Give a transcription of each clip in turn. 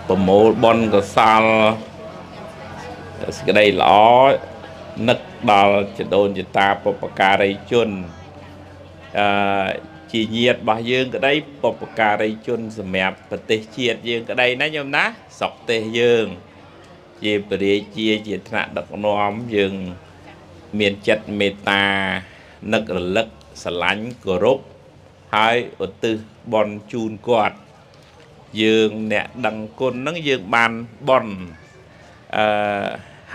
ប្រមូលបនកសលសេចក្តីល្អនឹកដល់ចដូនចតាបុព្វការីជនអឺជាញាតិរបស់យើងក្តីបុព្វការីជនសម្រាប់ប្រទេសជាតិយើងក្តីណាញោមណាស្រុកទេសយើងជាពរាជាថ្នាក់ដឹកនាំយើងមានចិត្តមេត្តានឹករលឹកស្រឡាញ់គោរពហើយឧទ្ទិសបុណ្យជូនគាត់យើងអ្នកដឹងគុណហ្នឹងយើងបានបុណ្យ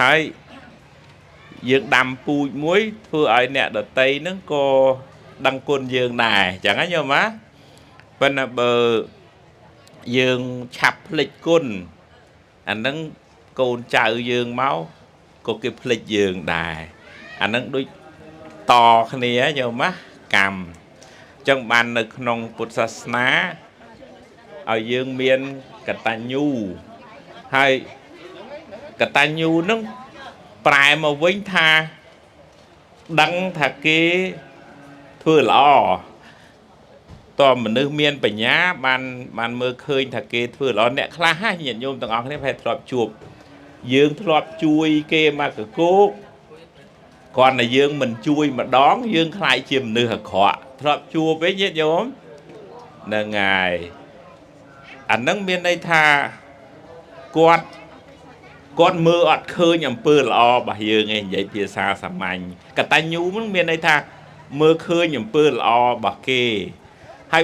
ហើយយើងដាំពូជមួយធ្វើឲ្យអ្នកដតីហ្នឹងក៏ដឹងគុណយើងដែរចឹងណាញោមណាប៉ុន្តែបើយើងឆាប់ភ្លេចគុណអាហ្នឹងកូនចៅយើងមកក៏គេភ្លេចយើងដែរអាហ្នឹងដូចតគ្នាញោមណាកម្មចឹងបាននៅក្នុងពុទ្ធសាសនាឲ្យយើងមានកតញ្ញូហើយកតញ្ញូហ្នឹងប្រែមកវិញថាដឹងថាគេធ្វើល្អតើមនុស្សមានបញ្ញាបានមើលឃើញថាគេធ្វើល្អអ្នកខ្លះញាតិញោមទាំងអស់គ្នាប្រហែលធ្លាប់ជួបយើងធ្លាប់ជួយគេមកកកោកគ្រាន់តែយើងមិនជួយម្ដងយើងខ្លាចជាមនុស្សអាក្រក់ធ្លាប់ជួបទេញាតិញោមហ្នឹងហើយអាហ្នឹងមានន័យថាគាត់មើលអត់ឃើញអំពើល្អរបស់យើងឯងនិយាយភាសាសាមញ្ញកតញ្ញូហ្នឹងមានន័យថាមើលឃើញអំពើល្អរបស់គេហើយ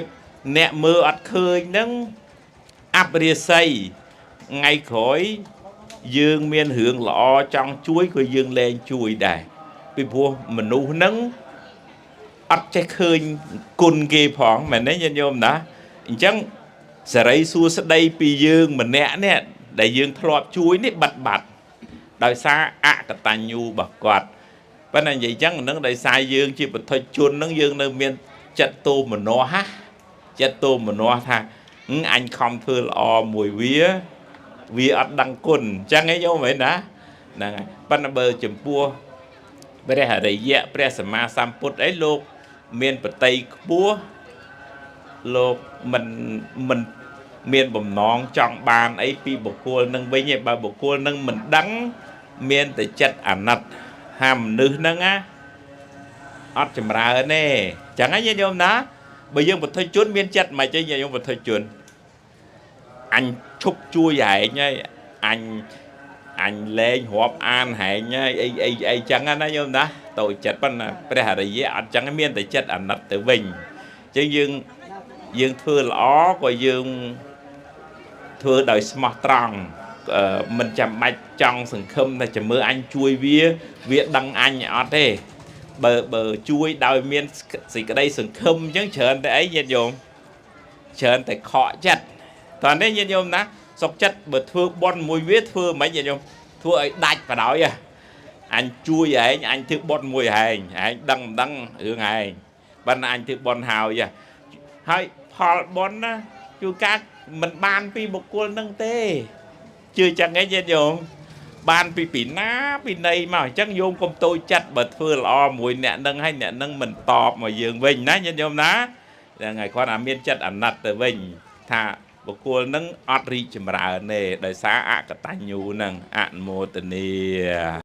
អ្នកមើលអត់ឃើញហ្នឹងអបរាសីថ្ងៃក្រោយយើងមានរឿងល្អចង់ជួយក៏យើងលែងជួយដែរពីព្រោះមនុស្សហ្នឹងអត់ចេះឃើញគុណគេផងមែនទេញាតិញោមណាអញ្ចឹងសេរីសួស្តីពីយើងម្នាក់នេះដែលយើងធ្លាប់ជួយនេះបាត់ដោយសារអកតញ្ញូរបស់គាត់ប៉ុន្តែនិយាយចឹងហ្នឹងដោយសារយើងជាបុថុជនហ្នឹងយើងនៅមានចិត្តទោមនស្សចិត្តទោមនស្សថាអញខំធ្វើល្អមួយវាអត់ដឹងគុណអញ្ចឹងឯងយោមែនណាហ្នឹងហើយប៉ុន្តែបើចំពោះព្រះអរិយៈព្រះសម្មាសម្ពុទ្ធអីលោកមានបតីខ្ពស់លោកមិនមានបំណងចង់បានអីពីបុគ្គលនឹងវិញឯបើបុគ្គលនឹងមិនដឹងមានតែចិត្តអាណិតហាមនុស្សហ្នឹងណាអត់ចម្រើនទេចឹងហ្នឹងញាតិញោមណាបើយើងបុថុជនមានចិត្តមិនអីញាតិញោមបុថុជនអញឈប់ជួយហែងហើយអញលែងរាប់អានហែងហើយអីចឹងណាញោមណាតូចចិត្តប៉ុន្តែព្រះអរិយៈអត់ចឹងមានតែចិត្តអាណិតទៅវិញអញ្ចឹងយើងធ្វើល្អក៏យើងធ្វើដោយស្មោះត្រង់មិនចាំបាច់ចង់សង្ឃឹមថាចាំមើលអញជួយវាដឹងអញអត់ទេបើជួយដោយមានសេចក្តីសង្ឃឹមអញ្ចឹងច្រើនតែអីញាតិញោមច្រើនតែខកចិត្តតើនេះញាតិញោមណាសុកចិត្តបើធ្វើបន់មួយវាធ្វើមិនញាតិញោមធ្វើឲ្យដាច់បដ ாய்អញជួយឯងអញធ្វើបន់មួយឯងដឹងមិនដឹងរឿងឯងបើអញធ្វើបន់ហើយផលបន់ណាជួនកាលមិនបានពីបុគ្គលនឹងទេជឿចឹងឯងញាតិញោមបានពីណាពីណីមកអញ្ចឹងយោមកុំតូចចិត្តបើធ្វើល្អមួយអ្នកនឹងឲ្យអ្នកនឹងមិនតបមកយើងវិញណាញាតិញោមណាហ្នឹងហើយគាត់អាមានចិត្តអាណិតទៅវិញថាបុគ្គលនឹងអត់រីកចម្រើនទេដោយសារអកតញ្ញូនឹងអនុមោទនា